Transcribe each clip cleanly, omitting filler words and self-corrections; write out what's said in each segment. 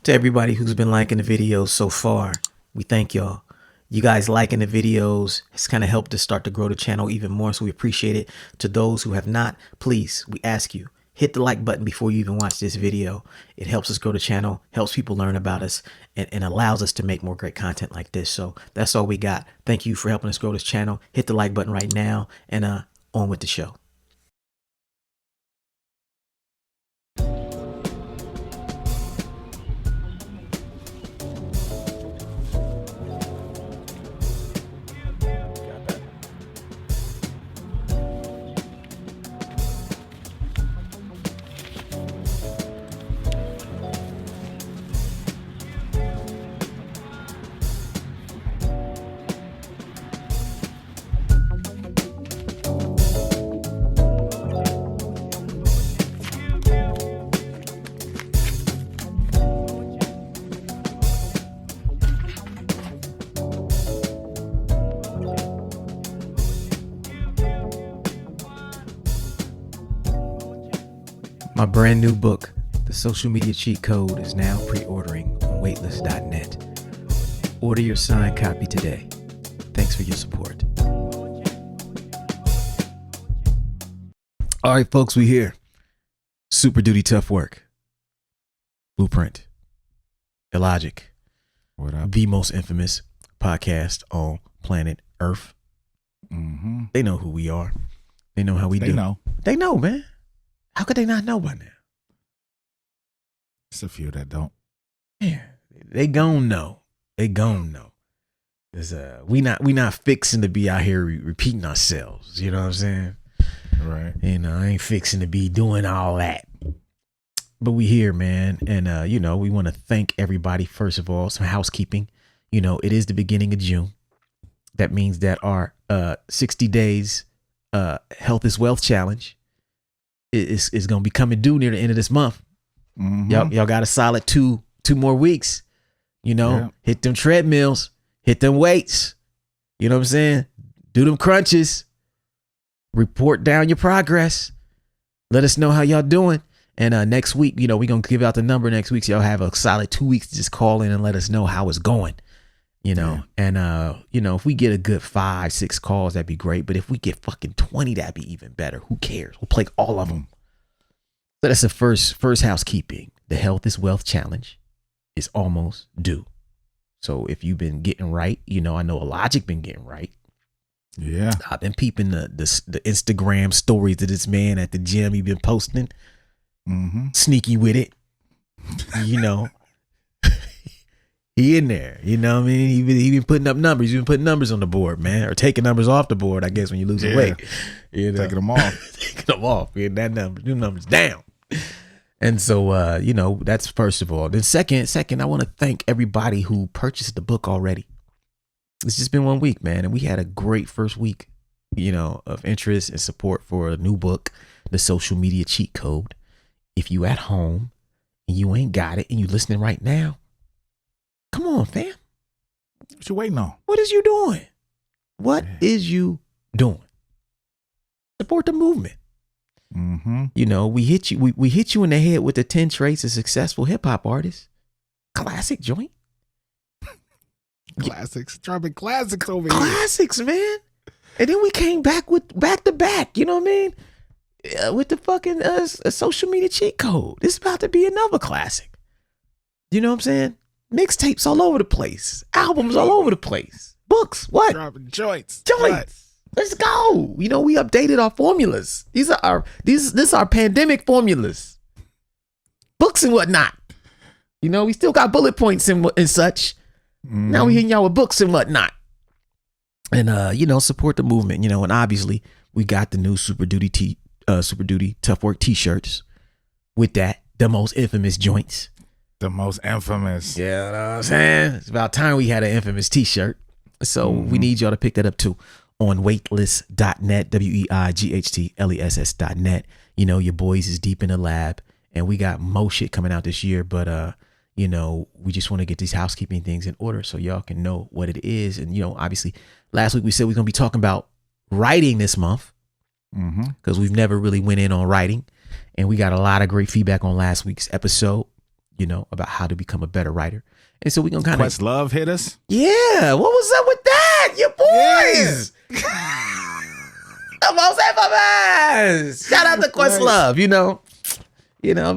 To everybody who's been liking the videos so far, we thank y'all. You guys liking the videos has kind of helped us start to grow the channel even more, so we appreciate it. To those who have not, please, we ask you, hit the like button before you even watch this video. It helps us grow the channel, helps people learn about us, and allows us to make more great content like this. So that's all we got. Thank you for helping us grow this channel. Hit the like button right now, and on with the show. My brand new book, The Social Media Cheat Code, is now pre-ordering on waitlist.net. Order your signed copy today. Thanks for your support. All right, folks, we here. Super Duty Tough Work. Blueprint. Illogic. What up? The most infamous podcast on planet Earth. Mm-hmm. They know who we are. They know how we do. They know, man. How could they not know by now? It's a few that don't. Yeah, they gon' know. They gon' know. We not fixing to be out here repeating ourselves. You know what I'm saying? Right. You know, I ain't fixing to be doing all that. But we here, man. And, we want to thank everybody, first of all. Some housekeeping. You know, it is the beginning of June. That means that our 60 days Health is Wealth Challenge is going to be coming due near the end of this month. Mm-hmm. Y'all got a solid two more weeks. You know, Yeah. Hit them treadmills, hit them weights. You know what I'm saying? Do them crunches. Report down your progress. Let us know how y'all doing. And next week, we're going to give out the number next week. So y'all have a solid 2 weeks to just call in and let us know how it's going. Yeah. And if we get a good 5-6 calls, that'd be great. But if we get fucking 20, that'd be even better. Who cares? We'll play all of them. So that's the first housekeeping. The Health is Wealth Challenge is almost due. So if you've been getting right, I know Illogic been getting right. Yeah. I've been peeping the Instagram stories of this man at the gym. He been posting. Mm-hmm. Sneaky with it. He in there, you know what I mean? He been putting up numbers. He's been putting numbers on the board, man, or taking numbers off the board, I guess, when you lose weight. Taking them off. Taking them off. Getting that number, new numbers down. And so, that's first of all. Then second, I want to thank everybody who purchased the book already. It's just been 1 week, man, and we had a great first week, of interest and support for a new book, The Social Media Cheat Code. If you at home and you ain't got it and you listening right now, come on, fam. What you waiting on? What is you doing? What is you doing? Support the movement. Mm-hmm. We hit you. We hit you in the head with the 10 traits of successful hip hop artists. Classic joint. Classics. Dropping classics over here. Classics, man. And then we came back with back to back. You know what I mean? With the fucking social media cheat code. This is about to be another classic. You know what I'm saying? Mixtapes all over the place. Albums all over the place. Books. What? Dropping joints. Let's go. We updated our formulas. This is our pandemic formulas. Books and whatnot. We still got bullet points and such. Mm-hmm. Now we hitting y'all with books and whatnot. And support the movement. And obviously we got the new Super Duty Tough Work t-shirts. With that, the most infamous joints. The most infamous. Yeah, you know what I'm saying? It's about time we had an infamous t-shirt. So we need y'all to pick that up too on waitlist.net, WEIGHTLESS.net. Your boys is deep in the lab and we got more shit coming out this year, but we just want to get these housekeeping things in order so y'all can know what it is. And obviously last week we said we're going to be talking about writing this month because we've never really went in on writing, and we got a lot of great feedback on last week's episode. about how to become a better writer. And so we're going to kind of. Questlove hit us. Yeah. What was up with that? Your boys. The most infamous. Shout out to Questlove,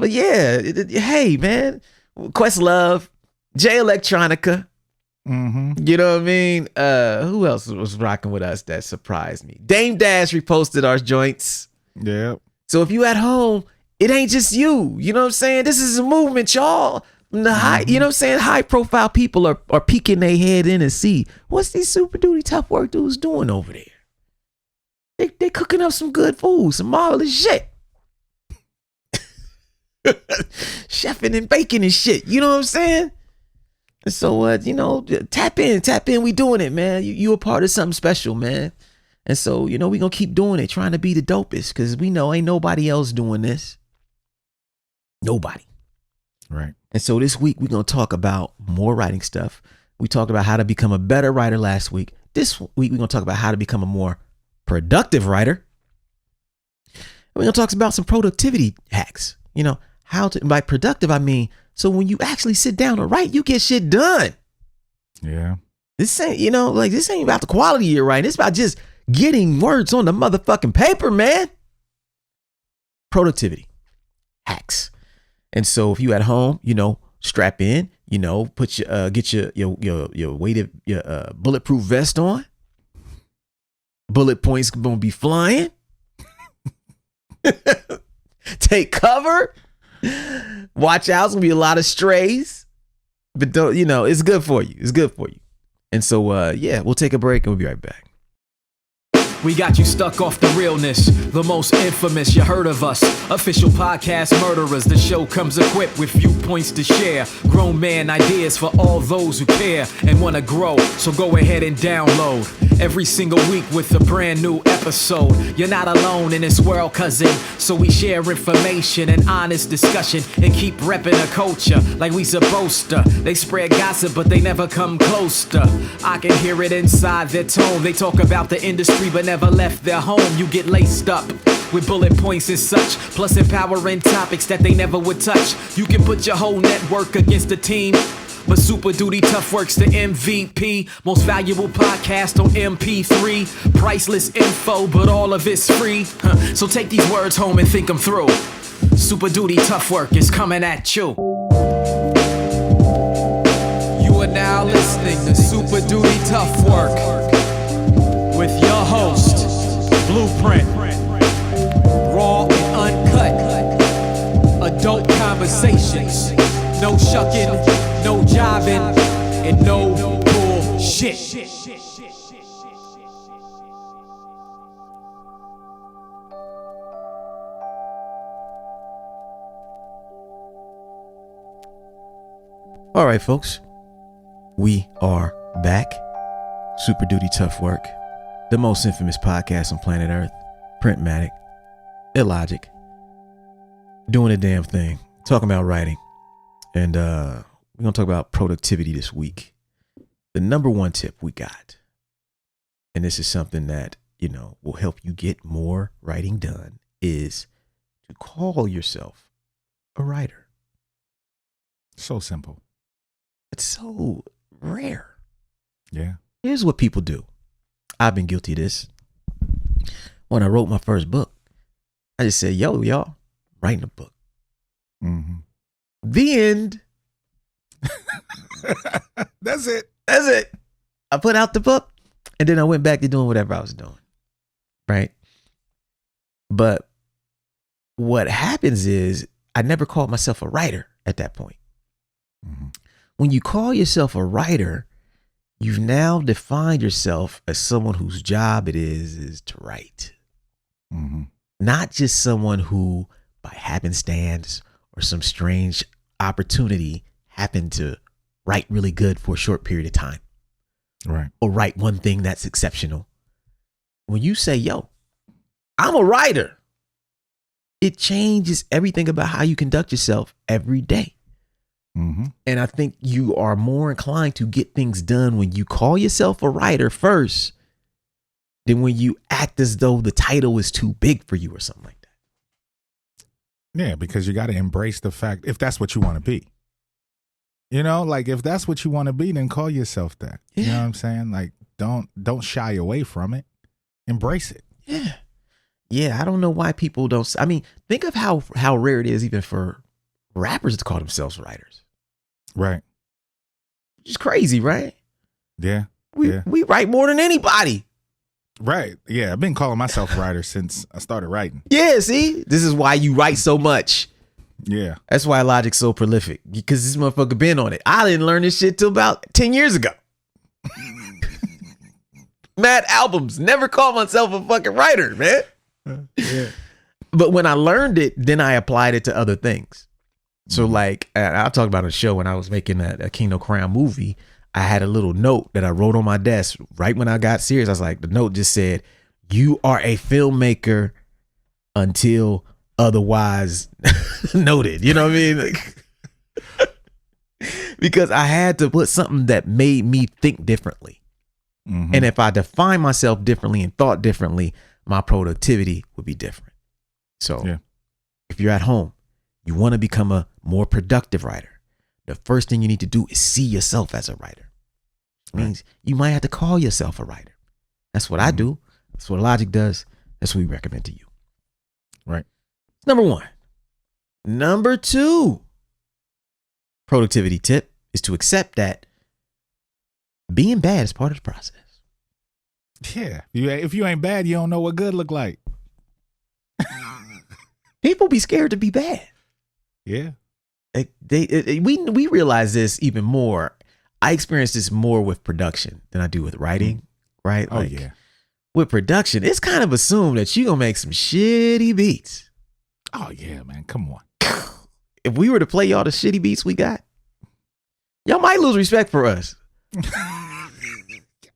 But yeah, hey, man. Questlove, J Electronica. Mm-hmm. You know what I mean? Who else was rocking with us that surprised me? Dame Dash reposted our joints. Yeah. So if you at home, it ain't just you. You know what I'm saying? This is a movement, y'all. The high, you know what I'm saying? High profile people are peeking their head in and see what's these Super Duty Tough Work dudes doing over there. They cooking up some good food, some marvelous shit. Chefing and baking and shit. You know what I'm saying? And so, tap in. We doing it, man. You a part of something special, man. And so, we going to keep doing it, trying to be the dopest because we know ain't nobody else doing this. Nobody. Right. And so this week, we're going to talk about more writing stuff. We talked about how to become a better writer last week. This week, we're going to talk about how to become a more productive writer. And we're going to talk about some productivity hacks. By productive, I mean, so when you actually sit down and write, you get shit done. Yeah. This ain't, this ain't about the quality of your writing. It's about just getting words on the motherfucking paper, man. Productivity hacks. And so if you at home, strap in, put get your weighted, bulletproof vest on. Bullet points gonna be flying. Take cover. Watch out. It's gonna be a lot of strays, but don't, it's good for you. It's good for you. And so, we'll take a break and we'll be right back. We got you stuck off the realness, the most infamous, you heard of us. Official podcast murderers, the show comes equipped with viewpoints to share. Grown man ideas for all those who care and want to grow, so go ahead and download. Every single week with a brand new episode. You're not alone in this world, cousin, so we share information and honest discussion and keep repping a culture like we supposed to. They spread gossip, but they never come close to. I can hear it inside their tone. They talk about the industry, but never left their home. You get laced up with bullet points and such, plus empowering topics that they never would touch. You can put your whole network against the team, but Super Duty Tough Work's the MVP. Most valuable podcast on MP3. Priceless info, but all of it's free. So take these words home and think them through. Super Duty Tough Work is coming at you. You are now listening to Super Duty Tough Work with your host, Blueprint. Raw and uncut. Adult conversations. No shucking, no jiving, and no bullshit. All right, folks. We are back. Super Duty Tough Work. The most infamous podcast on planet Earth. Printmatic. Illogic. Doing a damn thing. Talking about writing. And we're going to talk about productivity this week. The number one tip we got, and this is something that, will help you get more writing done, is to call yourself a writer. So simple. It's so rare. Yeah. Here's what people do. I've been guilty of this. When I wrote my first book, I just said, y'all, writing a book. Mm-hmm. The end. That's it. That's it. I put out the book and then I went back to doing whatever I was doing. Right. But what happens is I never called myself a writer at that point. Mm-hmm. When you call yourself a writer, you've now defined yourself as someone whose job it is to write. Mm-hmm. Not just someone who, by happenstance or some strange opportunity, happened to write really good for a short period of time. Right. Or write one thing that's exceptional. When you say, I'm a writer, it changes everything about how you conduct yourself every day. Mm-hmm. And I think you are more inclined to get things done when you call yourself a writer first than when you act as though the title is too big for you or something like that. Yeah, because you got to embrace the fact, if that's what you want to be. You know, like if that's what you want to be, then call yourself that. Yeah. You know what I'm saying? Like don't shy away from it. Embrace it. Yeah. Yeah, I don't know why people don't. I mean, think of how rare it is even for rappers to call themselves writers. Right. It's crazy, right? Yeah. We write more than anybody. Right. Yeah. I've been calling myself a writer since I started writing. Yeah, see? This is why you write so much. Yeah. That's why Illogic's so prolific. Because this motherfucker been on it. I didn't learn this shit till about 10 years ago. Mad albums. Never called myself a fucking writer, man. Yeah. But when I learned it, then I applied it to other things. So like, I'll talk about a show when I was making a Kingdom Crown movie. I had a little note that I wrote on my desk right when I got serious. I was like, the note just said, "You are a filmmaker until otherwise noted." You know what I mean? Like, because I had to put something that made me think differently. Mhm. And if I define myself differently and thought differently, my productivity would be different. So Yeah. if you're at home, you want to become a more productive writer, the first thing you need to do is see yourself as a writer. It means you might have to call yourself a writer. That's what I do. That's what Illogic does. That's what we recommend to you. Right. Number one. Number two productivity tip is to accept that being bad is part of the process. Yeah. If you ain't bad, you don't know what good look like. People be scared to be bad. Yeah. We realize this even more. I experience this more with production than I do with writing, right? Oh, yeah. With production, it's kind of assumed that you're going to make some shitty beats. Oh, yeah, man. Come on. If we were to play y'all the shitty beats we got, y'all might lose respect for us.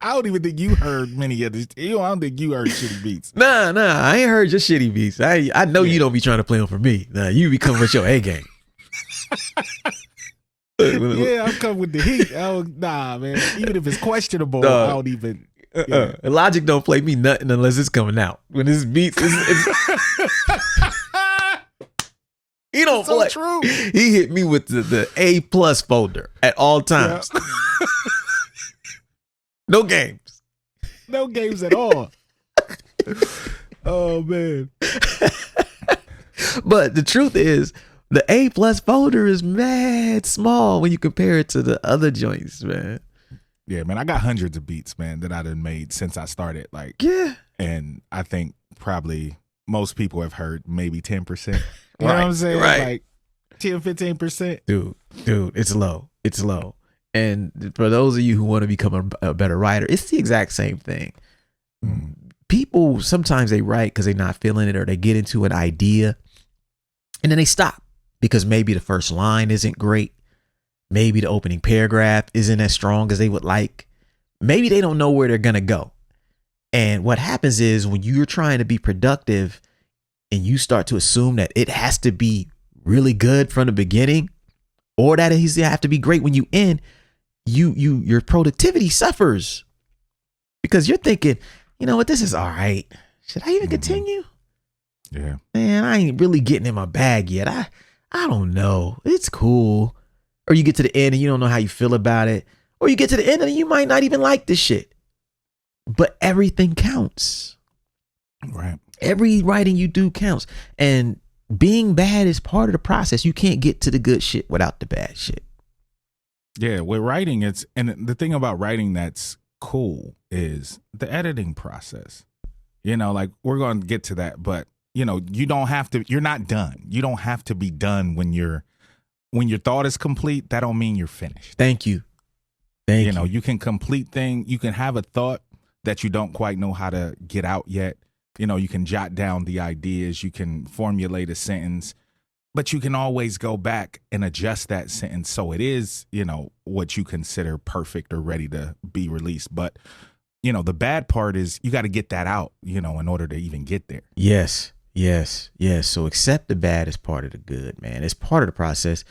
I don't even think you heard many of these. I don't think you heard shitty beats. Nah, I ain't heard your shitty beats. I know you don't be trying to play them for me. Nah, you be coming with your A game. Yeah, I'm coming with the heat. Oh, nah, man. Even if it's questionable, I don't even. Yeah. Illogic don't play me nothing unless it's coming out. When it's beats, he don't So play. true. He hit me with the A+ folder at all times. Yeah. No games. No games at all. Oh, man. But the truth is, the A+ folder is mad small when you compare it to the other joints, man. Yeah, man. I got hundreds of beats, man, that I done made since I started. Like, Yeah. and I think probably most people have heard maybe 10%. You know what I'm saying? Right. Like 10, 15%. Dude, it's low. It's low. And for those of you who want to become a better writer, it's the exact same thing. People, sometimes they write because they're not feeling it, or they get into an idea and then they stop because maybe the first line isn't great. Maybe the opening paragraph isn't as strong as they would like. Maybe they don't know where they're going to go. And what happens is when you're trying to be productive and you start to assume that it has to be really good from the beginning, or that it have to be great when you end, your productivity suffers because you're thinking, you know what, this is all right. Should I even continue? Yeah. Man, I ain't really getting in my bag yet. I don't know. It's cool. Or you get to the end and you don't know how you feel about it. Or you get to the end and you might not even like this shit. But everything counts. Right. Every writing you do counts. And being bad is part of the process. You can't get to the good shit without the bad shit. Yeah, with writing, and the thing about writing that's cool is the editing process. You know, like we're going to get to that, but you know, you're not done. You don't have to be done when your thought is complete. That don't mean you're finished. Thank you. Thank you. You know, you can you can have a thought that you don't quite know how to get out yet. You know, you can jot down the ideas, you can formulate a sentence, but you can always go back and adjust that sentence so it is, you know, what you consider perfect or ready to be released. But, you know, the bad part is you got to get that out, you know, in order to even get there. Yes. So accept the bad as part of the good, man. It's part of the process.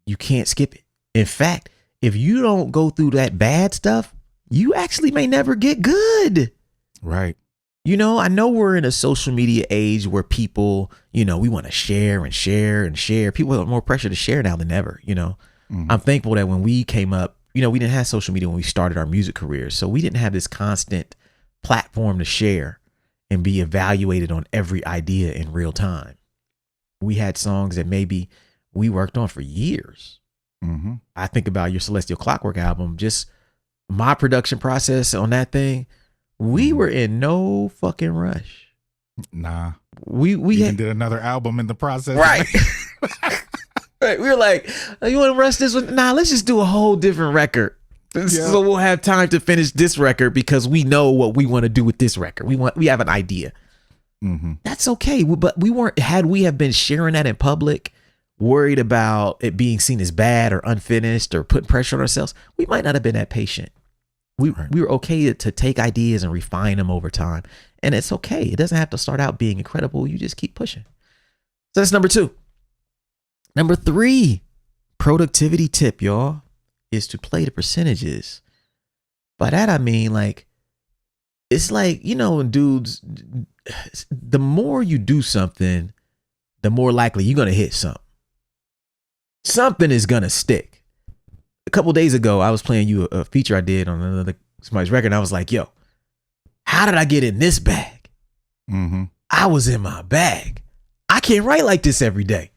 You can't skip it. In fact, if you don't go through that bad stuff, you actually may never get good. Right. You know, I know we're in a social media age where people, you know, we want to share and share and share. People have more pressure to share now than ever, you know. I'm thankful that when we came up, you know, we didn't have social media when we started our music careers. So we didn't have this constant platform to share and be evaluated on every idea in real time. We had songs that maybe we worked on for years. I think about your Celestial Clockwork album, just my production process on that thing. We were in no fucking rush. Nah. We even did another album in the process. Right. Right. We were like, oh, you want to rush this one? Nah, let's just do a whole different record. So we'll have time to finish this record because we know what we want to do with this record. We have an idea. That's okay. But we weren't, had we have been sharing that in public, worried about it being seen as bad or unfinished or putting pressure on ourselves, we might not have been that patient. We were okay to take ideas and refine them over time. And it's okay. It doesn't have to start out being incredible. You just keep pushing. So that's number 2. Number 3, productivity tip, y'all, is to play the percentages. By that, I mean, like, it's like, you know, when dudes, the more you do something, the more likely you're going to hit something. Something is going to stick. A couple days ago, I was playing you a feature I did on somebody's record. And I was like, yo, how did I get in this bag? I was in my bag. I can't write like this every day.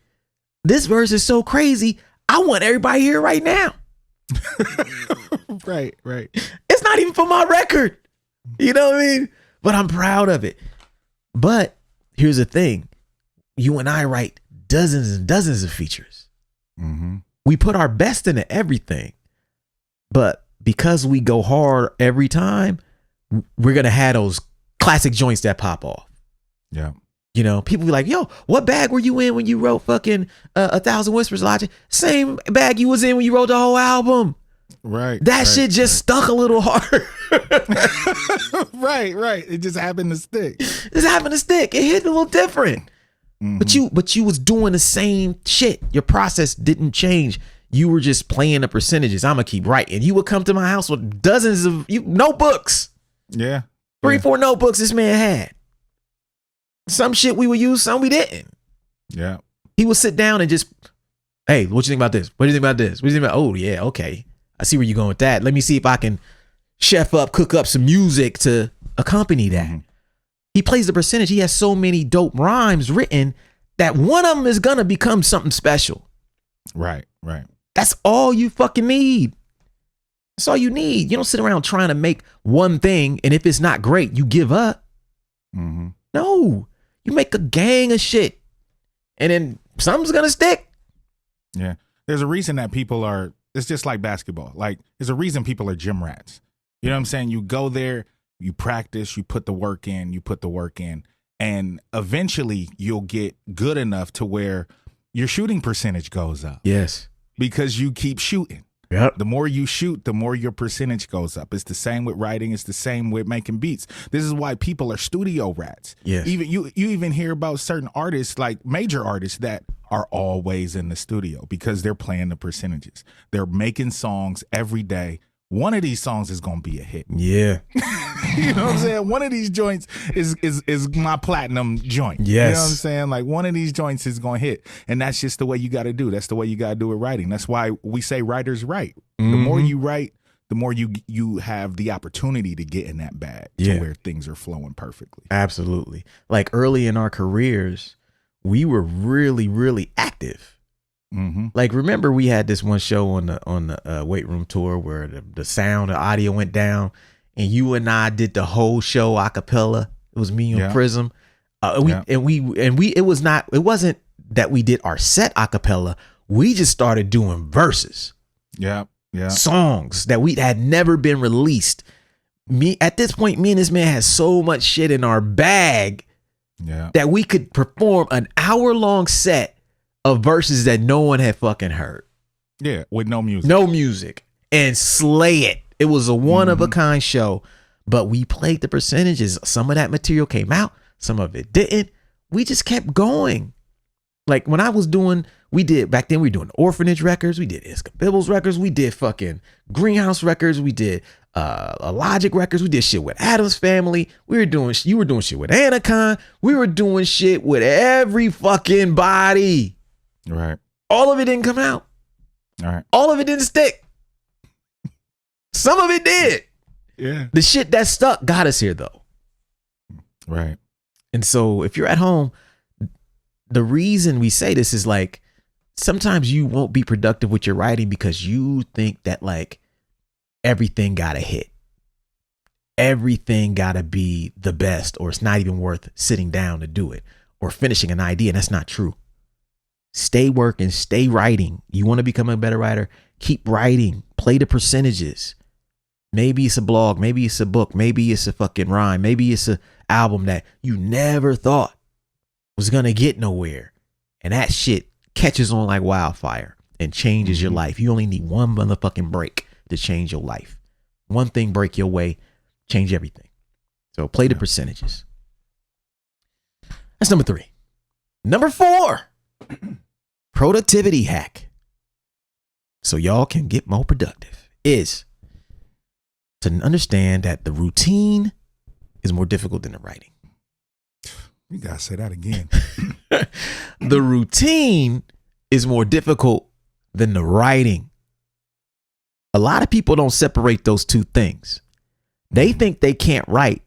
This verse is so crazy. I want everybody here right now. Right. It's not even for my record. You know what I mean? But I'm proud of it. But here's the thing. You and I write dozens and dozens of features. We put our best into everything. But because we go hard every time, we're going to have those classic joints that pop off. Yeah. You know, people be like, yo, what bag were you in when you wrote fucking 1,000 Whispers, Logic? Same bag you was in when you wrote the whole album. Right. That shit just stuck a little harder. Right. It just happened to stick. It happened to stick. It hit a little different. But you was doing the same shit. Your process didn't change. You were just playing the percentages. I'm gonna keep writing. You would come to my house with dozens of notebooks. Yeah. 3-4 notebooks this man had. Some shit we would use, some we didn't. Yeah. He would sit down and just, hey, what you think about this? What do you think about this? What do you think about? Oh yeah, okay. I see where you're going with that. Let me see if I can cook up some music to accompany that. He plays the percentage. He has so many dope rhymes written that one of them is gonna become something special. Right. That's all you fucking need. That's all you need. You don't sit around trying to make one thing, and if it's not great, you give up. No, you make a gang of shit, and then something's gonna stick. Yeah. There's a reason that people are, it's just like basketball. Like, there's a reason people are gym rats. You know what I'm saying? You go there, you practice, you put the work in, and eventually you'll get good enough to where your shooting percentage goes up. Yes. Because you keep shooting. Yep. The more you shoot, the more your percentage goes up. It's the same with writing. It's the same with making beats. This is why people are studio rats. Yes. Even you even hear about certain artists, like major artists, that are always in the studio because they're playing the percentages. They're making songs every day. One of these songs is gonna be a hit. Yeah. You know what I'm saying? One of these joints is my platinum joint. Yes. You know what I'm saying? Like, one of these joints is gonna hit. And that's just the way you gotta do. That's the way you gotta do it writing. That's why we say writers write. The more you write, the more you have the opportunity to get in that bag to where things are flowing perfectly. Absolutely. Like, early in our careers, we were really, really active. Like, remember we had this one show on the weight room tour where the sound, the audio went down, and you and I did the whole show a cappella. It was me and Prism. It wasn't that we did our set a cappella. We just started doing verses. Yeah. Songs that we had never been released. At this point, me and this man had so much shit in our bag that we could perform an hour-long set of verses that no one had fucking heard. Yeah, with no music. No music. And slay it. It was a one-of-a-kind show, but we played the percentages. Some of that material came out. Some of it didn't. We just kept going. Like, when I was doing, back then we were doing Orphanage records. We did Iska Bibbles records. We did fucking Greenhouse records. We did Illogic records. We did shit with Adam's Family. You were doing shit with Anacon. We were doing shit with every fucking body. Right. All of it didn't come out. All right. All of it didn't stick. Some of it did. Yeah. The shit that stuck got us here though. Right. And so if you're at home, the reason we say this is like, sometimes you won't be productive with your writing because you think that like everything gotta hit. Everything gotta be the best, or it's not even worth sitting down to do it or finishing an idea. And that's not true. Stay working, stay writing. You want to become a better writer? Keep writing. Play the percentages. Maybe it's a blog. Maybe it's a book. Maybe it's a fucking rhyme. Maybe it's an album that you never thought was going to get nowhere. And that shit catches on like wildfire and changes your life. You only need one motherfucking break to change your life. One thing break your way, change everything. So play the percentages. That's number 3. Number 4, productivity hack. So y'all can get more productive is to understand that the routine is more difficult than the writing. You gotta say that again. The routine is more difficult than the writing. A lot of people don't separate those two things. They think they can't write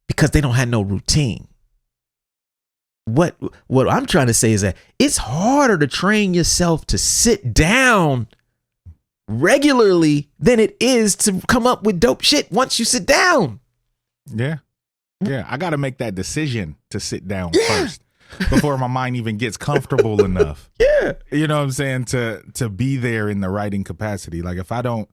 because they don't have no routine. What I'm trying to say is that it's harder to train yourself to sit down regularly than it is to come up with dope shit once you sit down. Yeah. Yeah. I got to make that decision to sit down first before my mind even gets comfortable enough. Yeah. You know what I'm saying? To be there in the writing capacity. Like if I don't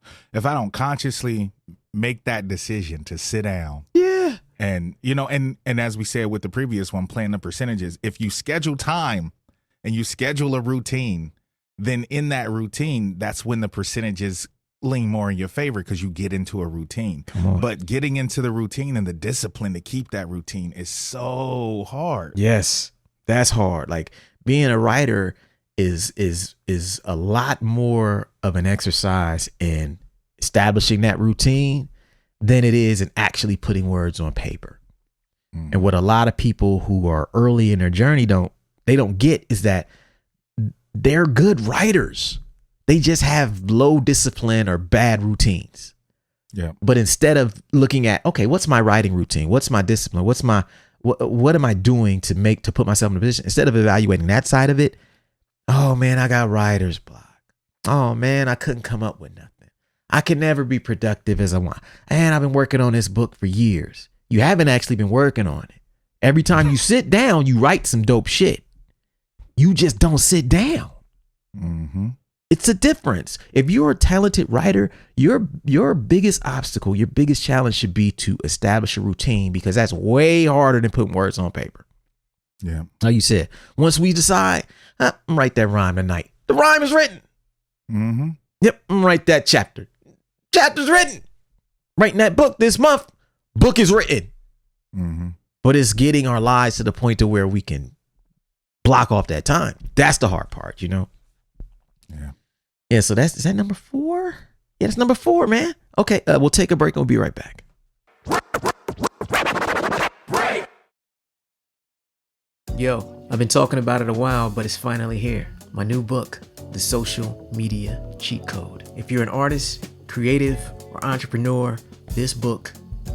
consciously make that decision to sit down. Yeah. And, you know, and as we said with the previous one, playing the percentages, if you schedule time and you schedule a routine, then in that routine, that's when the percentages lean more in your favor because you get into a routine. But getting into the routine and the discipline to keep that routine is so hard. Yes, that's hard. Like being a writer is a lot more of an exercise in establishing that routine than it is in actually putting words on paper. And what a lot of people who are early in their journey don't get is that they're good writers. They just have low discipline or bad routines. Yeah. But instead of looking at, okay, what's my writing routine? What's my discipline? What am I doing to put myself in a position? Instead of evaluating that side of it, oh man, I got writer's block. Oh man, I couldn't come up with nothing. I can never be productive as I want. And I've been working on this book for years. You haven't actually been working on it. Every time you sit down, you write some dope shit. You just don't sit down. Mm-hmm. It's a difference. If you're a talented writer, your biggest obstacle, your biggest challenge should be to establish a routine, because that's way harder than putting words on paper. Yeah. Like you said, once we decide, I'm gonna write that rhyme tonight. The rhyme is written. Mm-hmm. Yep, I'm gonna write that chapter. Chapter's written. Writing that book this month. Book is written. Mm-hmm. But it's getting our lives to the point to where we can block off that time. That's the hard part, you know? Yeah. Yeah, so is that number 4? Yeah, that's number 4, man. Okay, we'll take a break and we'll be right back. Yo, I've been talking about it a while, but it's finally here. My new book, The Social Media Cheat Code. If you're an artist, creative, or entrepreneur, this book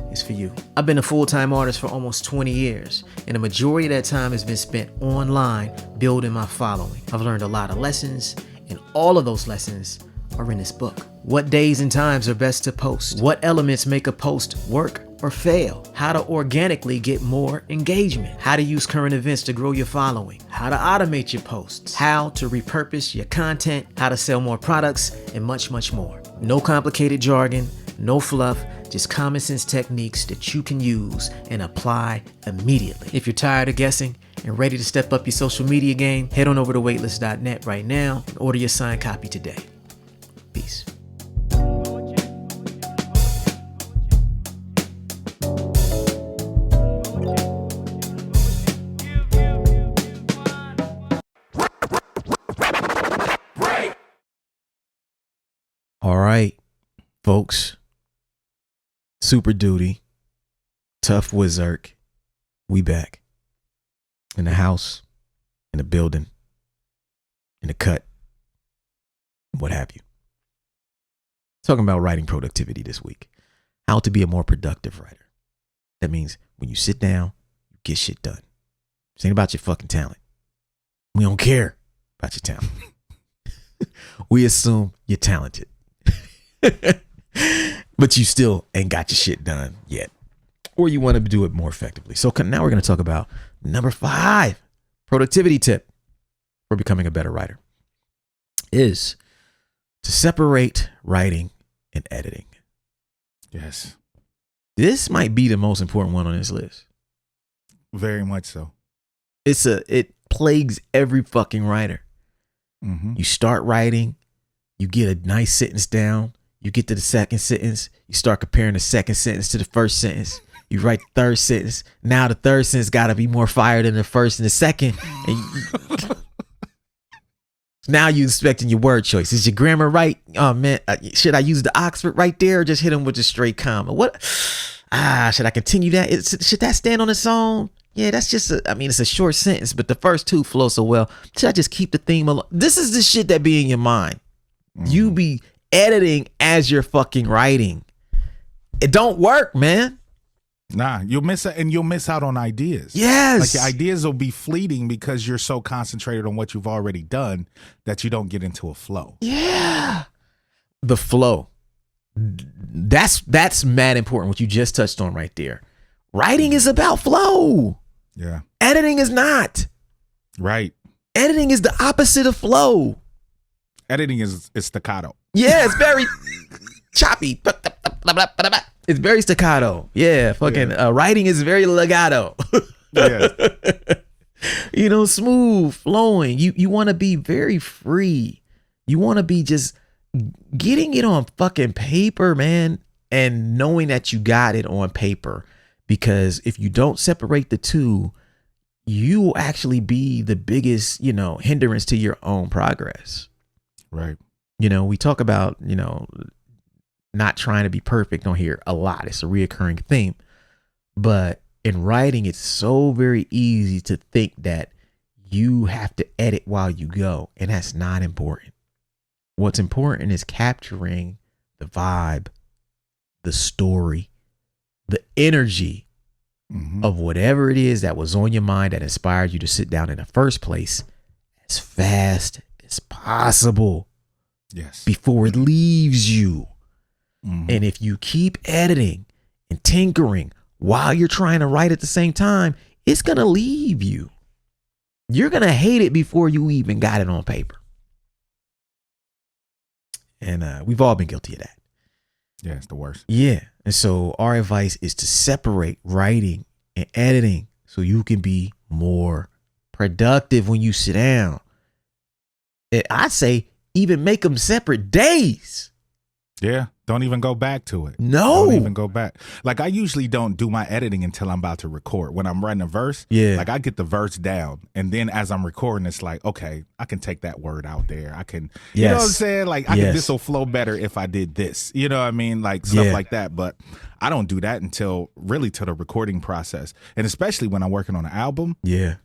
is for you. I've been a full-time artist for almost 20 years, and the majority of that time has been spent online building my following. I've learned a lot of lessons, and all of those lessons are in this book. What days and times are best to post? What elements make a post work or fail? How to organically get more engagement? How to use current events to grow your following? How to automate your posts? How to repurpose your content? How to sell more products? And much, much more. No complicated jargon, no fluff, just common sense techniques that you can use and apply immediately. If you're tired of guessing and ready to step up your social media game, head on over to waitlist.net right now and order your signed copy today. Peace. All right, folks. Super Duty, Tough Wizard, we back. In the house, in the building, in the cut, what have you. Talking about writing productivity this week. How to be a more productive writer. That means when you sit down, you get shit done. This ain't about your fucking talent. We don't care about your talent. We assume you're talented. But you still ain't got your shit done yet. Or you want to do it more effectively. So now we're going to talk about number 5 productivity tip for becoming a better writer is to separate writing and editing. Yes. This might be the most important one on this list. Very much so. It plagues every fucking writer. Mm-hmm. You start writing, you get a nice sentence down, you get to the second sentence, you start comparing the second sentence to the first sentence. You write the third sentence. Now the third sentence got to be more fire than the first and the second. And now you expecting your word choice. Is your grammar right? Oh man, should I use the Oxford right there or just hit them with a straight comma? What? Should I continue that? Should that stand on its own? Yeah, that's just it's a short sentence, but the first 2 flow so well. Should I just keep the theme alone? This is the shit that be in your mind. Mm-hmm. You be editing as you're fucking writing. It don't work, man. Nah, you'll miss out on ideas. Yes. Like your ideas will be fleeting because you're so concentrated on what you've already done that you don't get into a flow. Yeah. The flow. That's mad important, what you just touched on right there. Writing is about flow. Yeah. Editing is not. Right. Editing is the opposite of flow. Editing is staccato. Yeah, it's very choppy. It's very staccato. Yeah, fucking writing is very legato. Yeah. Smooth, flowing. You want to be very free. You want to be just getting it on fucking paper, man, and knowing that you got it on paper. Because if you don't separate the two, you will actually be the biggest, hindrance to your own progress. Right. We talk about, not trying to be perfect on here a lot. It's a reoccurring theme. But in writing, it's so very easy to think that you have to edit while you go. And that's not important. What's important is capturing the vibe, the story, the energy of whatever it is that was on your mind that inspired you to sit down in the first place as fast as possible. Yes. Before it leaves you. And if you keep editing and tinkering while you're trying to write at the same time, it's going to leave you. You're going to hate it before you even got it on paper. And we've all been guilty of that. Yeah, it's the worst. Yeah. And so our advice is to separate writing and editing so you can be more productive when you sit down. I'd say even make them separate days. Yeah. Don't even go back to it. No. Don't even go back. Like I usually don't do my editing until I'm about to record. When I'm writing a verse, like I get the verse down. And then as I'm recording, it's like, okay, I can take that word out there. I can, you know what I'm saying? Like this will flow better if I did this. You know what I mean? Like stuff like that. But I don't do that until really to the recording process. And especially when I'm working on an album. Yeah,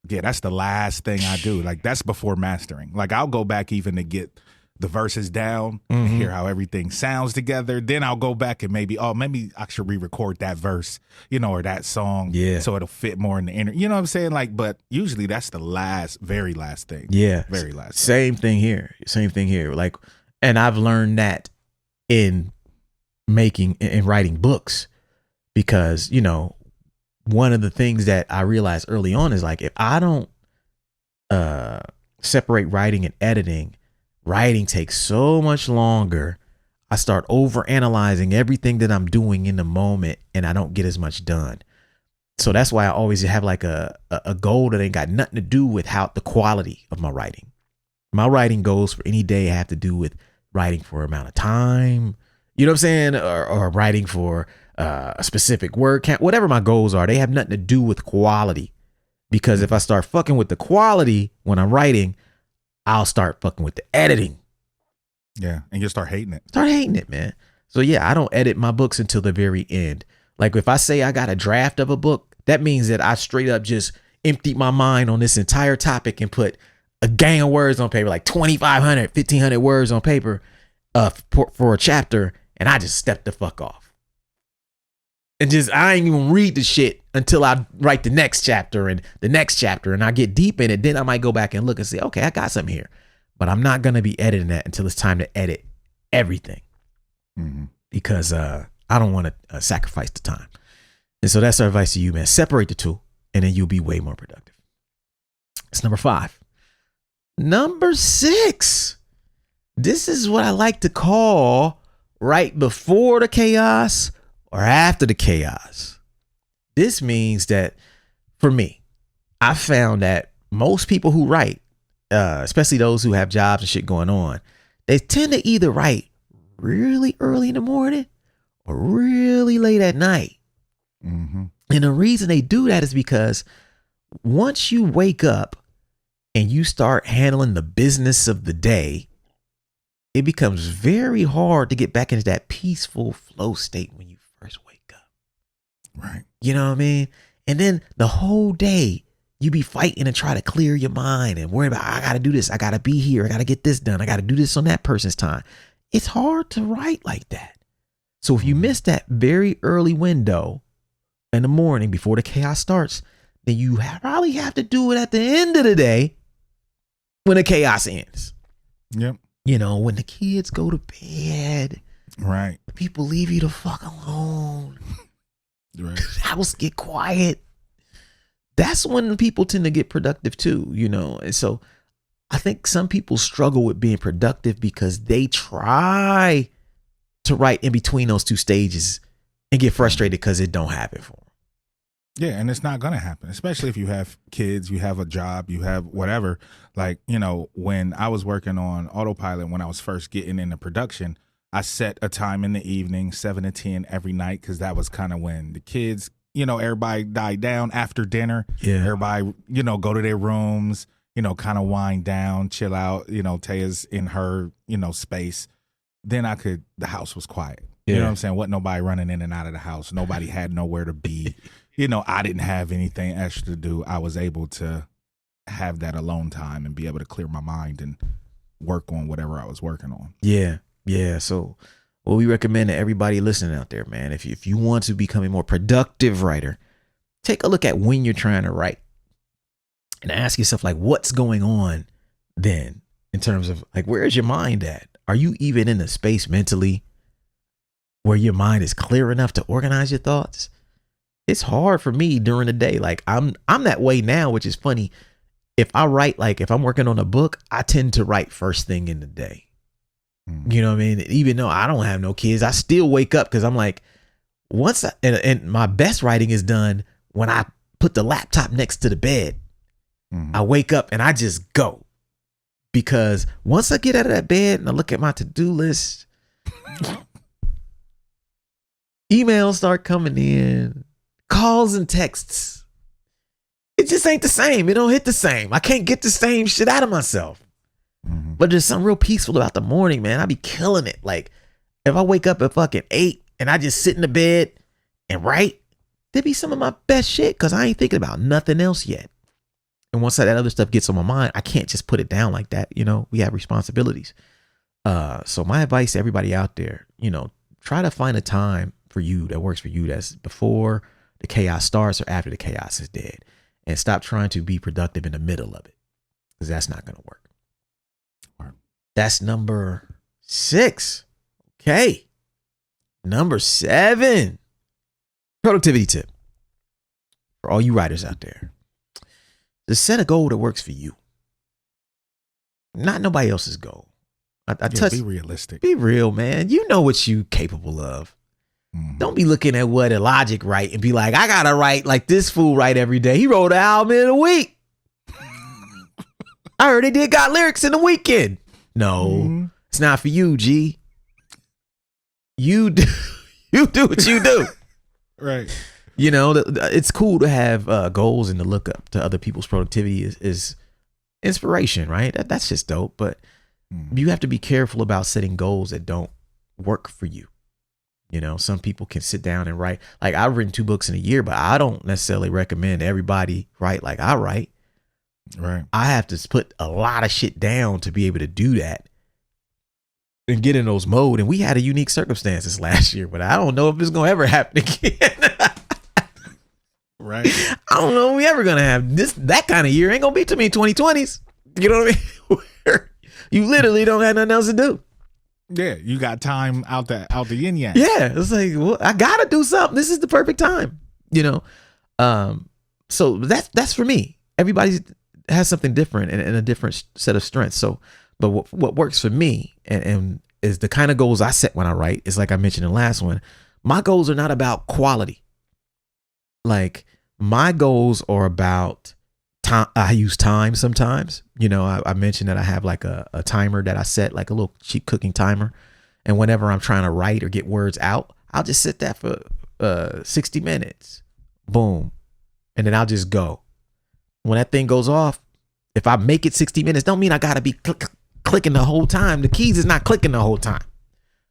that's the last thing I do. Like that's before mastering. Like I'll go back even to get the verses down, hear how everything sounds together. Then I'll go back and maybe I should re-record that verse, or that song. Yeah. So it'll fit more in the inner, you know what I'm saying? Like, but usually that's the very last thing. Yeah. Very last Same thing here. Like, and I've learned that in writing books because, one of the things that I realized early on is like, if I don't separate writing and editing, writing takes so much longer. I start over analyzing everything that I'm doing in the moment and I don't get as much done. So that's why I always have like a goal that ain't got nothing to do with the quality of my writing. My writing goals for any day have to do with writing for an amount of time, you know what I'm saying? Or writing for a specific word count, whatever my goals are, they have nothing to do with quality. Because if I start fucking with the quality when I'm writing, I'll start fucking with the editing. Yeah. And you'll start hating it. Start hating it, man. So yeah, I don't edit my books until the very end. Like if I say I got a draft of a book, that means that I straight up just emptied my mind on this entire topic and put a gang of words on paper, like 2,500, 1,500 words on paper. for a chapter, and I just stepped the fuck off. And just, I ain't even read the shit until I write the next chapter and the next chapter, and I get deep in it. Then I might go back and look and say, okay, I got something here. But I'm not going to be editing that until it's time to edit everything. Because I don't want to sacrifice the time. And so that's our advice to you, man. Separate the two, and then you'll be way more productive. It's number 5. Number 6. This is what I like to call right before the chaos or after the chaos. This means that for me, I found that most people who write, especially those who have jobs and shit going on, they tend to either write really early in the morning or really late at night. And the reason they do that is because once you wake up and you start handling the business of the day, it becomes very hard to get back into that peaceful flow state when you first wake up. Right. You know what I mean? And then the whole day you be fighting to try to clear your mind and worry about, I got to do this. I got to be here. I got to get this done. I got to do this on that person's time. It's hard to write like that. So if you miss that very early window in the morning before the chaos starts, then you probably have to do it at the end of the day when the chaos ends. Yep. You know, when the kids go to bed, Right. people leave you the fuck alone. Right. House get quiet. That's when people tend to get productive too, you know. And so I think some people struggle with being productive because they try to write in between those two stages and get frustrated because it don't happen for them. Yeah, and it's not going to happen, especially if you have kids, you have a job, you have whatever. Like, you know, when I was working on autopilot, when I was first getting into production, I set a time in the evening, 7 to 10 every night, because that was kind of when the kids, you know, everybody died down after dinner. Yeah. Everybody, you know, go to their rooms, you know, kind of wind down, chill out. You know, Taya's in her, you know, space. Then the house was quiet. You know what I'm saying? Wasn't nobody running in and out of the house. Nobody had nowhere to be. You know, I didn't have anything extra to do. I was able to have that alone time and be able to clear my mind and work on whatever I was working on. Yeah. Yeah. So what we recommend to everybody listening out there, man, if you want to become a more productive writer, take a look at when you're trying to write and ask yourself, like, what's going on then in terms of, like, where is your mind at? Are you even in a space mentally where your mind is clear enough to organize your thoughts? It's hard for me during the day. Like I'm that way now, which is funny. If I write, like if I'm working on a book, I tend to write first thing in the day. You know what I mean? Even though I don't have no kids, I still wake up because I'm like, and my best writing is done when I put the laptop next to the bed. I wake up and I just go. Because once I get out of that bed and I look at my to-do list, emails start coming in, calls and texts. It just ain't the same. It don't hit the same. I can't get the same shit out of myself. But there's something real peaceful about the morning, man. I be killing it. Like if I wake up at fucking 8 and I just sit in the bed and write, there'd be some of my best shit because I ain't thinking about nothing else yet. And once that other stuff gets on my mind, I can't just put it down like that. You know, we have responsibilities. So my advice to everybody out there, you know, try to find a time for you that works for you. That's before the chaos starts or after the chaos is dead. And stop trying to be productive in the middle of it because that's not going to work. That's number 6. Okay. Number 7. Productivity tip for all you writers out there. Just set a goal that works for you. Not nobody else's goal. Be realistic. Be real, man. You know what you capable of. Don't be looking at what Illogic write and be like, I gotta write like this fool write every day. He wrote an album in a week. I heard he got lyrics in the weekend. No, it's not for you, G. You do what you do. Right. You know, it's cool to have goals and to look up to other people's productivity is inspiration, right? That's just dope. But you have to be careful about setting goals that don't work for you. You know, some people can sit down and write. Like I've written 2 books in a year, but I don't necessarily recommend everybody write like I write. Right. I have to put a lot of shit down to be able to do that. and get in those mode. And we had a unique circumstances last year, but I don't know if it's gonna ever happen again. Right. I don't know if we ever gonna have that kind of year. Ain't gonna be too many 2020s. You know what I mean? Where you literally don't have nothing else to do. Yeah, you got time out the yin yang. Yeah, it's like, well, I gotta do something. This is the perfect time. So that's for me. Everybody has something different and a different set of strengths. So, but what works for me and is the kind of goals I set when I write is like I mentioned in the last one. My goals are not about quality. Like my goals are about time. I use time sometimes. I mentioned that I have like a timer that I set, like a little cheap cooking timer. And whenever I'm trying to write or get words out, I'll just sit that for 60 minutes. Boom. And then I'll just go. When that thing goes off, if I make it 60 minutes, don't mean I got to be clicking the whole time. The keys is not clicking the whole time.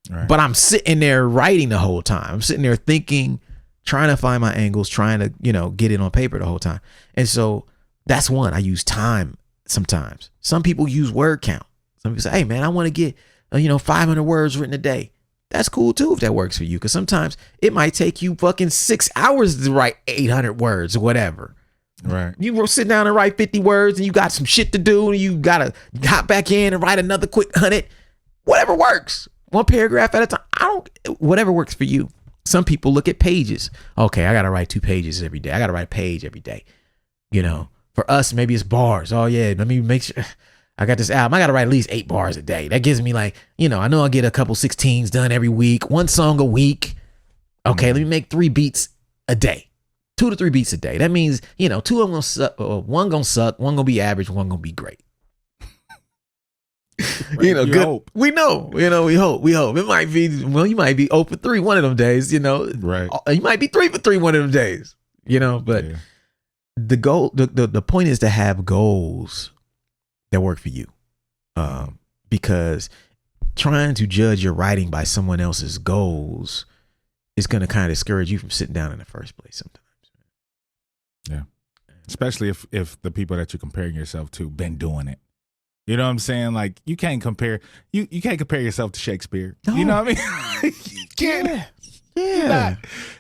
Right. But I'm sitting there writing the whole time. I'm sitting there thinking, trying to find my angles, trying to, get it on paper the whole time. And so that's one. I use time sometimes. Some people use word count. Some people say, hey, man, I want to get, 500 words written a day. That's cool, too, if that works for you. Because sometimes it might take you fucking 6 hours to write 800 words or whatever. Right. You will sit down and write 50 words and you got some shit to do and you got to hop back in and write another quick 100. Whatever works. One paragraph at a time. Whatever works for you. Some people look at pages. Okay, I got to write 2 pages every day. I got to write a page every day. For us, maybe it's bars. Oh, yeah, let me make sure. I got this album. I got to write at least 8 bars a day. That gives me like, I know I'll get a couple 16s done every week. 1 song a week. Okay, let me make 3 beats a day. 2 to 3 beats a day. That means, 2 of them gonna suck. 1 gonna suck. 1 gonna be average. 1 gonna be great. Right. Good. Hope. We know. We hope. It might be. Well, you might be 0 for 3 one of them days. Right. You might be 3 for 3 one of them days. But yeah. The goal. The point is to have goals that work for you. Because trying to judge your writing by someone else's goals is going to kind of discourage you from sitting down in the first place sometimes. Yeah. Especially if the people that you're comparing yourself to been doing it. You know what I'm saying? Like you can't compare yourself to Shakespeare. No. You know what I mean? You can't. Yeah.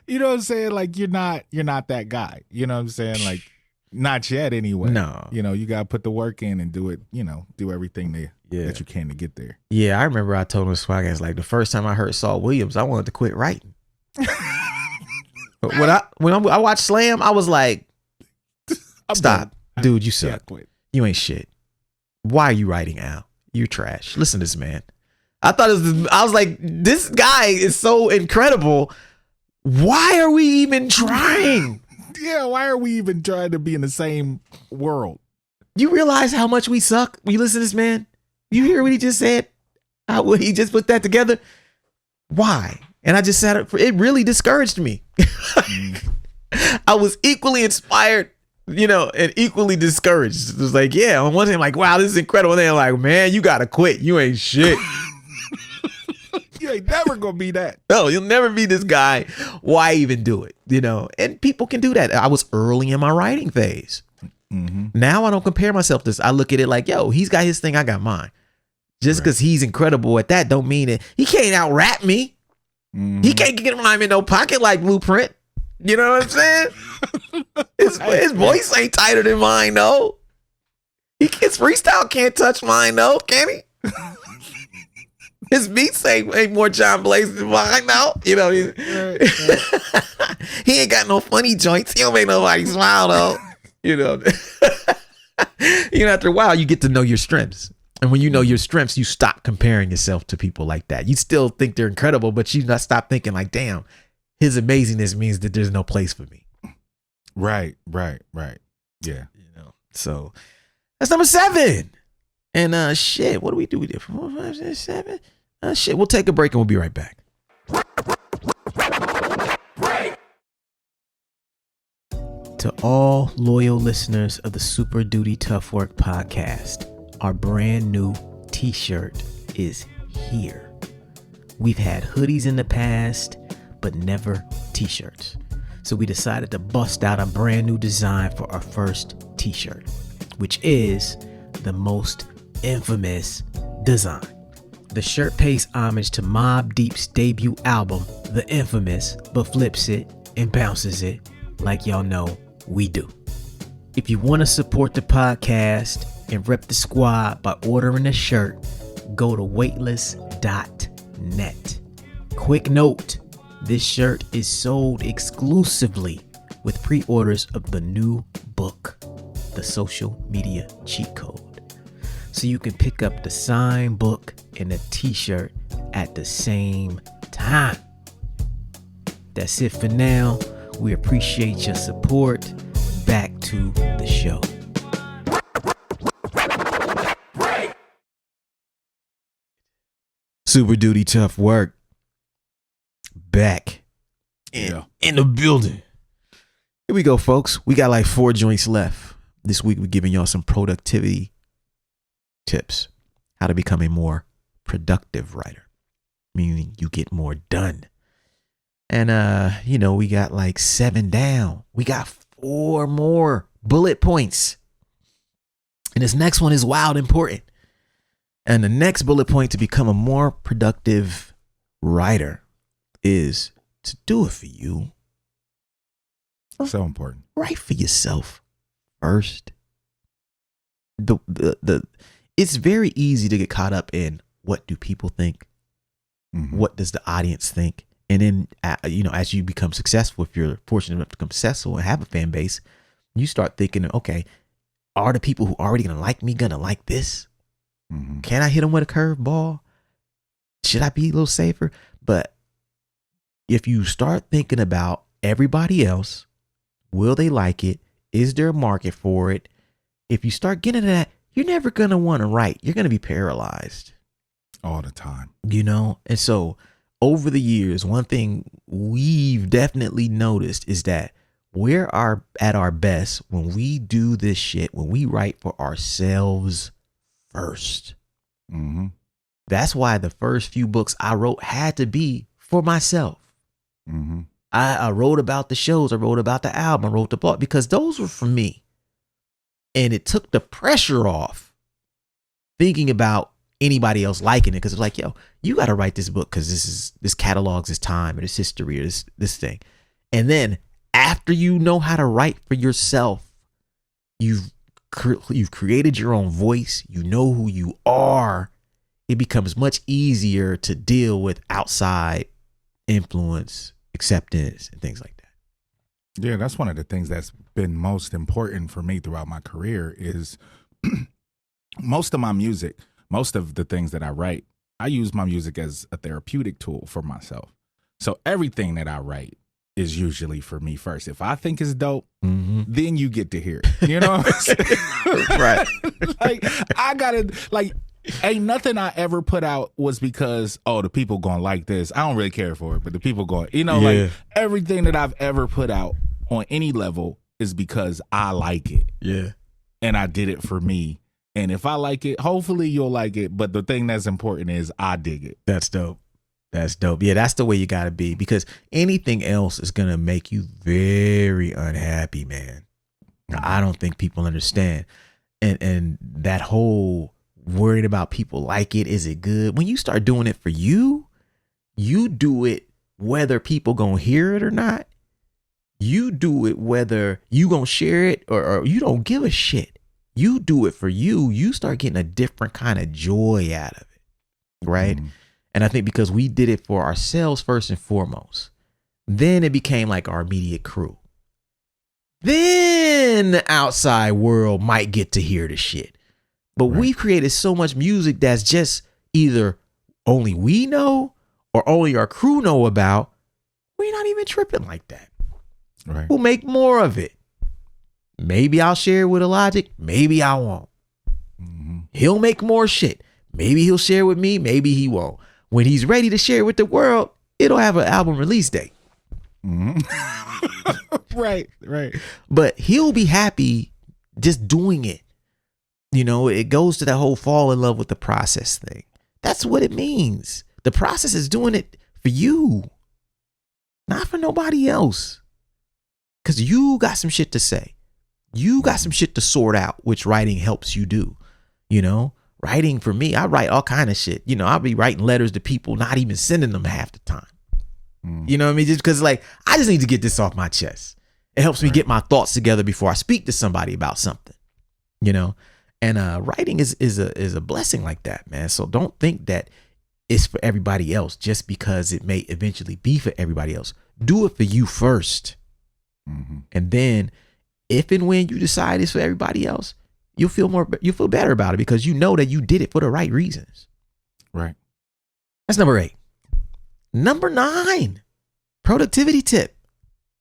You know what I'm saying? Like you're not that guy. You know what I'm saying? Like not yet anyway. No. You gotta put the work in and do it, do everything that you can to get there. Yeah, I remember I told him this podcast, like the first time I heard Saul Williams, I wanted to quit writing. But when I watched Slam, I was like, stop. Dude, you suck. You ain't shit. Why are you writing, Al? You're trash. Listen to this man. I was like, this guy is so incredible. Why are we even trying? Yeah, why are we even trying to be in the same world? You realize how much we suck when you listen to this man? You hear what he just said? How he just put that together? Why? And I just said it really discouraged me. I was equally inspired, and equally discouraged. It was like, yeah, on one hand, like, wow, this is incredible. And then like, man, you got to quit. You ain't shit. You ain't never going to be that. No, you'll never be this guy. Why even do it? And people can do that. I was early in my writing phase. Mm-hmm. Now I don't compare myself to this. I look at it like, yo, he's got his thing. I got mine. Just because he's incredible at that don't mean it. He can't out rap me. Mm-hmm. He can't get rhyme in no pocket like Blueprint. You know what I'm saying? His voice ain't tighter than mine, though. His freestyle can't touch mine, though, can he? His beats ain't more John Blaze than mine, though. He ain't got no funny joints. He don't make nobody smile, though. After a while, you get to know your strengths. And when you know your strengths, you stop comparing yourself to people like that. You still think they're incredible, but you not stop thinking like, damn, his amazingness means that there's no place for me. Right. Yeah. So that's number 7. And shit, what do we do? We did 4, 5, 6, 7. Shit, we'll take a break and we'll be right back. To all loyal listeners of the Super Duty Tough Work podcast, our brand new t-shirt is here. We've had hoodies in the past, but never t-shirts. So we decided to bust out a brand new design for our first t-shirt, which is the most infamous design. The shirt pays homage to Mobb Deep's debut album, The Infamous, but flips it and bounces it like y'all know we do. If you want to support the podcast and rep the squad by ordering a shirt, go to weightless.net. Quick note, this shirt is sold exclusively with pre-orders of the new book, The Social Media Cheat Code. So you can pick up the signed book and a t-shirt at the same time. That's it for now. We appreciate your support. Back to the show. Super duty tough work. Back in the building. Here we go, folks. We got like 4 joints left. This week we're giving y'all some productivity tips. How to become a more productive writer. Meaning you get more done. And we got like 7 down. We got 4 more bullet points. And this next one is wild important. And the next bullet point to become a more productive writer is to do it for you. So important. Write for yourself first. It's very easy to get caught up in what do people think? Mm-hmm. What does the audience think? And then, as you become successful, if you're fortunate enough to become successful and have a fan base, you start thinking, okay, are the people who already going to like me going to like this? Mm-hmm. Can I hit them with a curveball? Should I be a little safer? But if you start thinking about everybody else, will they like it? Is there a market for it? If you start getting to that, you're never going to want to write. You're going to be paralyzed. All the time. And so over the years, one thing we've definitely noticed is that we're at our best when we do this shit, when we write for ourselves first. Mm-hmm. That's why the first few books I wrote had to be for myself. Mm-hmm. I wrote about the shows. I wrote about the album. I wrote the book because those were for me. And it took the pressure off thinking about anybody else liking it, because it's like, yo, you got to write this book because this catalogs this time or this history or this thing. And then after you know how to write for yourself, you've created your own voice. You know who you are. It becomes much easier to deal with outside influence, acceptance, and things like that. Yeah, that's one of the things that's been most important for me throughout my career is most of my music, most of the things that I write, I use my music as a therapeutic tool for myself. So everything that I write is usually for me first. If I think it's dope, then you get to hear it. You know what I'm saying? Right. Ain't nothing I ever put out was because, the people gonna like this. I don't really care for it, but the people going, like everything that I've ever put out on any level is because I like it. Yeah. And I did it for me. And if I like it, hopefully you'll like it. But the thing that's important is I dig it. That's dope. That's dope. Yeah, that's the way you got to be, because anything else is going to make you very unhappy, man. I don't think people understand. And that whole worried about people like it, is it good? When you start doing it for you, you do it whether people going to hear it or not. You do it whether you going to share it or you don't give a shit. You do it for you. You start getting a different kind of joy out of it. Right. Mm. And I think because we did it for ourselves first and foremost, then it became like our immediate crew. Then the outside world might get to hear the shit. But we've created so much music that's just either only we know or only our crew know about. We're not even tripping like that. Right. We'll make more of it. Maybe I'll share it with Illogic. Maybe I won't. Mm-hmm. He'll make more shit. Maybe he'll share with me. Maybe he won't. When he's ready to share with the world, it'll have an album release date. Mm-hmm. Right. But he'll be happy just doing it. It goes to that whole fall in love with the process thing. That's what it means. The process is doing it for you, not for nobody else. Because you got some shit to say. You got some shit to sort out, which writing helps you do. Writing for me, I write all kind of shit. You know, I'll be writing letters to people, not even sending them half the time. You know what I mean? Just because like, I just need to get this off my chest. It helps me get my thoughts together before I speak to somebody about something, you know? And writing is a blessing like that, man. So don't think that it's for everybody else just because it may eventually be for everybody else. Do it for you first. And then if and when you decide it's for everybody else, you'll feel better about it because you know that you did it for the right reasons. Right. That's number 8. Number 9, productivity tip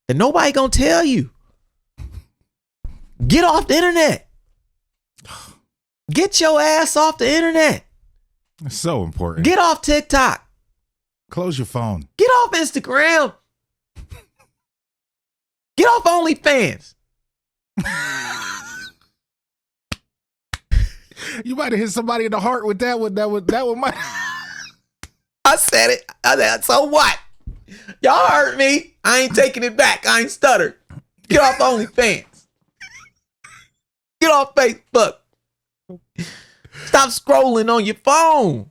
that nobody gonna tell you. Get off the internet. Get your ass off the internet. It's so important. Get off TikTok. Close your phone. Get off Instagram. Get off OnlyFans. You might have hit somebody in the heart with that one. That one might. I said it. So what? Y'all heard me. I ain't taking it back. I ain't stuttered. Get off OnlyFans. Get off Facebook. Stop scrolling on your phone.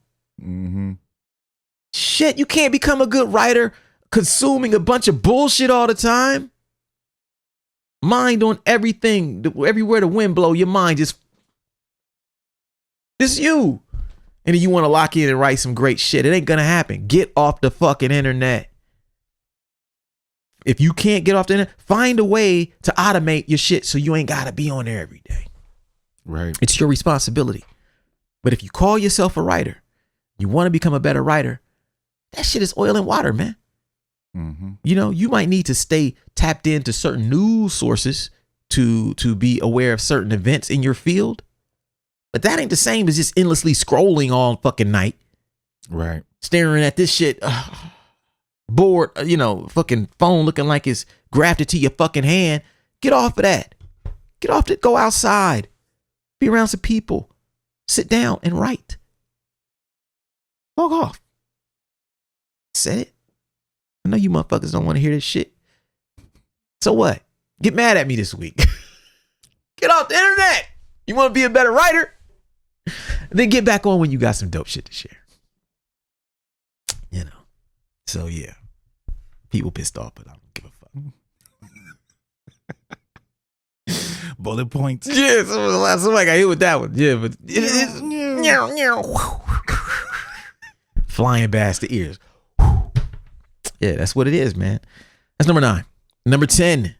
Shit, you can't become a good writer consuming a bunch of bullshit all the time. Mind on everything, everywhere the wind blow, your mind just, this is you. And then you want to lock in and write some great shit. It ain't gonna happen. Get off the fucking internet. If you can't get off the internet, find a way to automate your shit so you ain't gotta be on there every day. Right. It's your responsibility. But if you call yourself a writer, you want to become a better writer, that shit is oil and water, man. You know, you might need to stay tapped into certain news sources to be aware of certain events in your field. But that ain't the same as just endlessly scrolling all fucking night. Right. Staring at this shit, bored, you know, fucking phone looking like it's grafted to your fucking hand. Get off of that. Get off it. Go outside. Be around some people. Sit down and write. Log off. Said it. I know you motherfuckers don't want to hear this shit. So what? Get mad at me this week. Get off the internet. You want to be a better writer? Then get back on when you got some dope shit to share. You know. So yeah. People pissed off, but I don't give a fuck. Bullet points. Yeah, somebody got hit with that one. Yeah, but flying past the ears. Yeah, that's what it is, man. That's number 9. Number 10,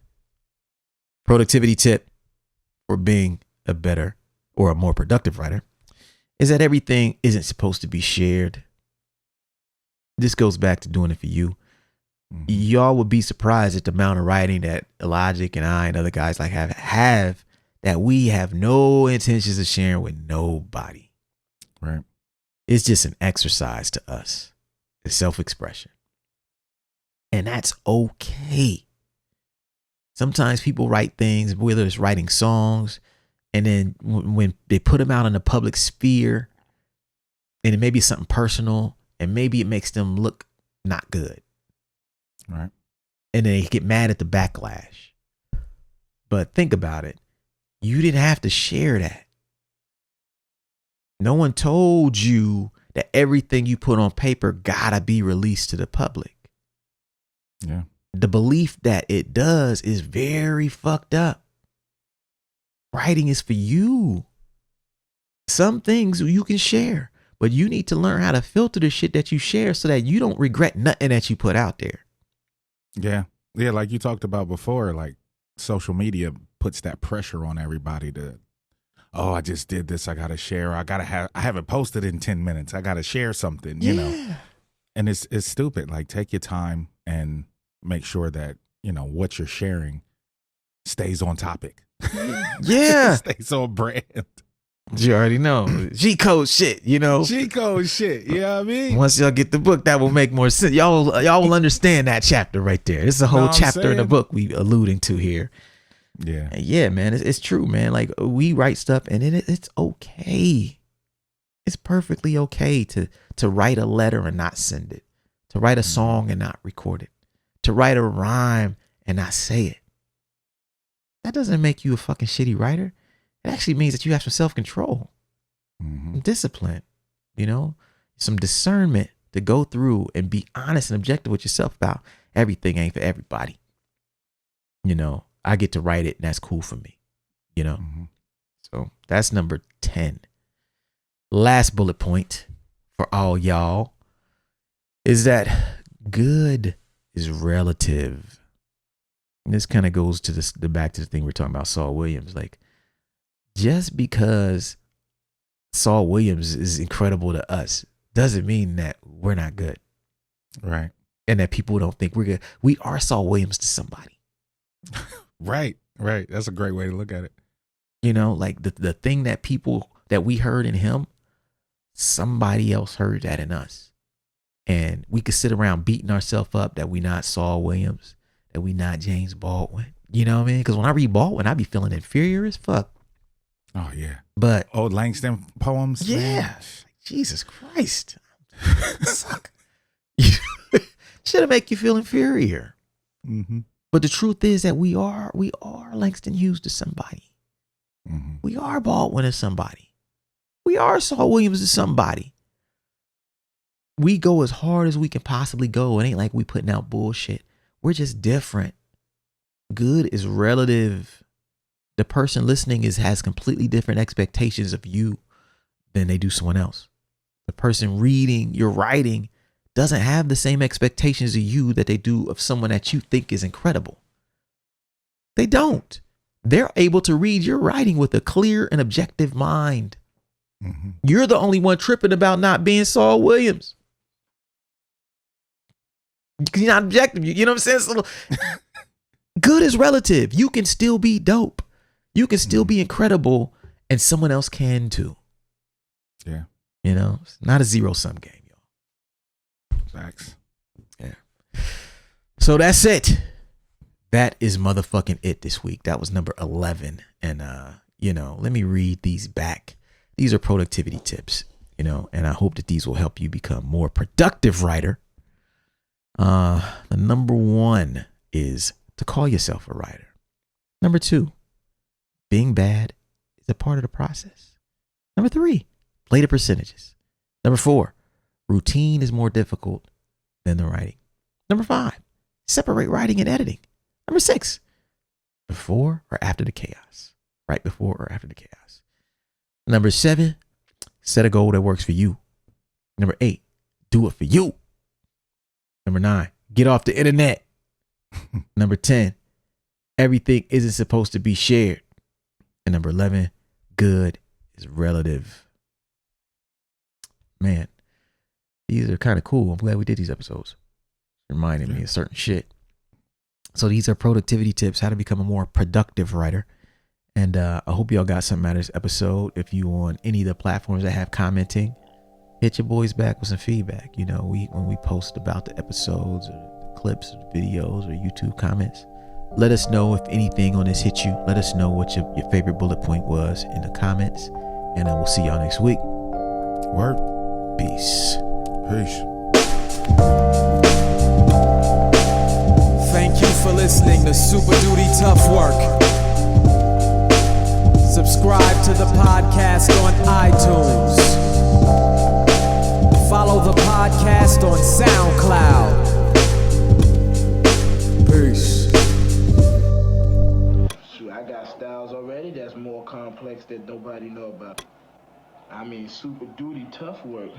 productivity tip for being a better or a more productive writer is that everything isn't supposed to be shared. This goes back to doing it for you. Y'all would be surprised at the amount of writing that Illogic and I and other guys like have that we have no intentions of sharing with nobody. Right. It's just an exercise to us. It's self-expression. And that's okay. Sometimes people write things, whether it's writing songs, and then when they put them out in the public sphere, and it may be something personal, and maybe it makes them look not good. Right. And then they get mad at the backlash. But think about it. You didn't have to share that. No one told you that everything you put on paper gotta be released to the public. Yeah. The belief that it does is very fucked up. Writing is for you. Some things you can share, but you need to learn how to filter the shit that you share so that you don't regret nothing that you put out there. Yeah. Yeah. Like you talked about before, like social media puts that pressure on everybody to, oh, I just did this. I got to share. I haven't posted in 10 minutes. I got to share something, you know, and it's stupid. Like take your time and make sure that, you know, what you're sharing stays on topic. Yeah. Stays on brand. You already know. G-code shit, you know. G-code shit. You know what I mean? Once y'all get the book, that will make more sense. Y'all will understand that chapter right there. It's a whole chapter in the book we alluding to here. Yeah. And yeah, man, it's true, man. Like we write stuff and it's okay. It's perfectly okay to write a letter and not send it. To write a song and not record it. To write a rhyme and not say it. That doesn't make you a fucking shitty writer. It actually means that you have some self-control. discipline, some discernment to go through and be honest and objective with yourself about everything ain't for everybody. I get to write it and that's cool for me, So that's number 10. Last bullet point for all y'all is that good is relative. And this kind of goes to the back to the thing we're talking about, Saul Williams. Like, just because Saul Williams is incredible to us doesn't mean that we're not good. Right. And that people don't think we're good. We are Saul Williams to somebody. Right. That's a great way to look at it. Like the thing that we heard in him, somebody else heard that in us. And we could sit around beating ourselves up that we not Saul Williams, that we not James Baldwin. You know what I mean? Because when I read Baldwin, I be feeling inferior as fuck. Oh, yeah. But old Langston poems. Yeah. Man. Jesus Christ. Suck. Should make you feel inferior. Mm-hmm. But the truth is that we are Langston Hughes to somebody. Mm-hmm. We are Baldwin to somebody. We are Saul Williams to somebody. We go as hard as we can possibly go. It ain't like we putting out bullshit. We're just different. Good is relative. The person listening has completely different expectations of you than they do someone else. The person reading your writing doesn't have the same expectations of you that they do of someone that you think is incredible. They don't. They're able to read your writing with a clear and objective mind. Mm-hmm. You're the only one tripping about not being Saul Williams. Because you're not objective. You know what I'm saying? Good is relative. You can still be dope. You can still be incredible, and someone else can too. Yeah. It's not a zero-sum game, y'all. Facts. Yeah. So that's it. That is motherfucking it this week. That was number 11. And, let me read these back. These are productivity tips, and I hope that these will help you become more productive writer. The number 1 is to call yourself a writer. Number 2, being bad is a part of the process. Number 3, play the percentages. Number 4, routine is more difficult than the writing. Number 5, separate writing and editing. Number 6, before or after the chaos. Right before or after the chaos. Number 7, set a goal that works for you. Number 8, do it for you. Number 9, get off the internet. Number 10, everything isn't supposed to be shared. And number 11, good is relative. Man, these are kind of cool. I'm glad we did these episodes. Reminding me of certain shit. So these are productivity tips, how to become a more productive writer. And I hope y'all got something out of this episode. If you on any of the platforms that have commenting, hit your boys back with some feedback. When we post about the episodes or the clips, or the videos, or YouTube comments, let us know if anything on this hit you. Let us know what your favorite bullet point was in the comments. And then we'll see y'all next week. Word. Peace. Thank you for listening to Super Duty Tough Work. Subscribe to the podcast on iTunes. Follow the podcast on SoundCloud. Peace. Shoot, I got styles already that's more complex that nobody know about. I mean, super duty tough work.